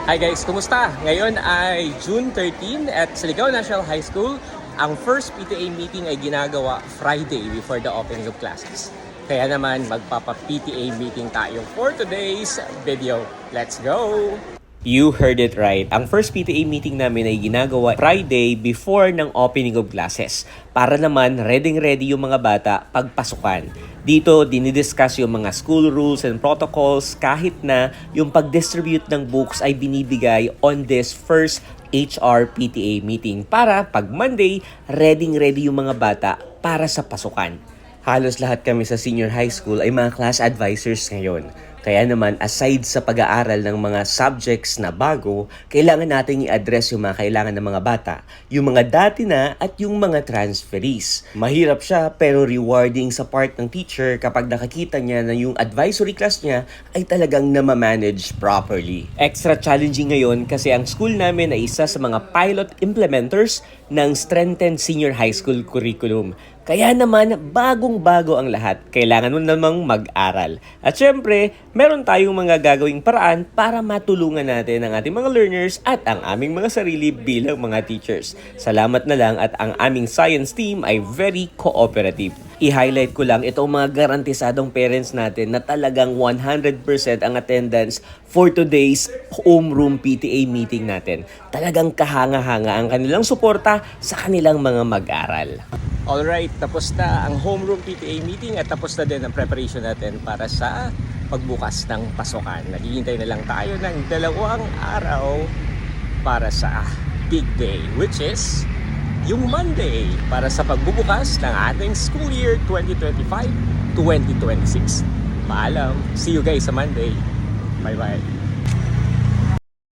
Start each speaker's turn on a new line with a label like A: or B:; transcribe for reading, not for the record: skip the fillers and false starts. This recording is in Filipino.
A: Hi guys, kumusta? Ngayon ay June 13 at sa Ligao National High School, ang first PTA meeting ay ginagawa Friday before the opening of classes. Kaya naman magpapa-PTA meeting tayo for today's video. Let's go! You heard it right. Ang first PTA meeting namin ay ginagawa Friday before ng opening of classes. Para naman ready yung mga bata pagpasukan. Dito, dinidiscuss yung mga school rules and protocols kahit na yung pag-distribute ng books ay binibigay on this first HR PTA meeting para pag Monday, ready yung mga bata para sa pasukan. Halos lahat kami sa senior high school ay mga class advisors ngayon. Kaya naman, aside sa pag-aaral ng mga subjects na bago, kailangan nating i-address yung mga kailangan ng mga bata, yung mga dati na at yung mga transferees. Mahirap siya pero rewarding sa part ng teacher kapag nakakita niya na yung advisory class niya ay talagang namamanage properly. Extra challenging ngayon kasi ang school namin ay isa sa mga pilot implementers ng Strengthened Senior High School Curriculum. Kaya naman, bagong-bago ang lahat. Kailangan mo namang mag-aral. At syempre, meron tayong mga gagawing paraan para matulungan natin ang ating mga learners at ang aming mga sarili bilang mga teachers. Salamat na lang at ang aming science team ay very cooperative. I-highlight ko lang itong mga garantisadong parents natin na talagang 100% ang attendance for today's homeroom PTA meeting natin. Talagang kahanga-hanga ang kanilang suporta sa kanilang mga mag-aral. Alright, tapos na ang homeroom PTA meeting at tapos na din ang preparation natin para sa pagbukas ng pasukan. Naghihintay na lang tayo ng 2 araw para sa big day, which is yung Monday para sa pagbubukas ng ating school year 2025-2026. Paalam! See you guys sa Monday. Bye-bye!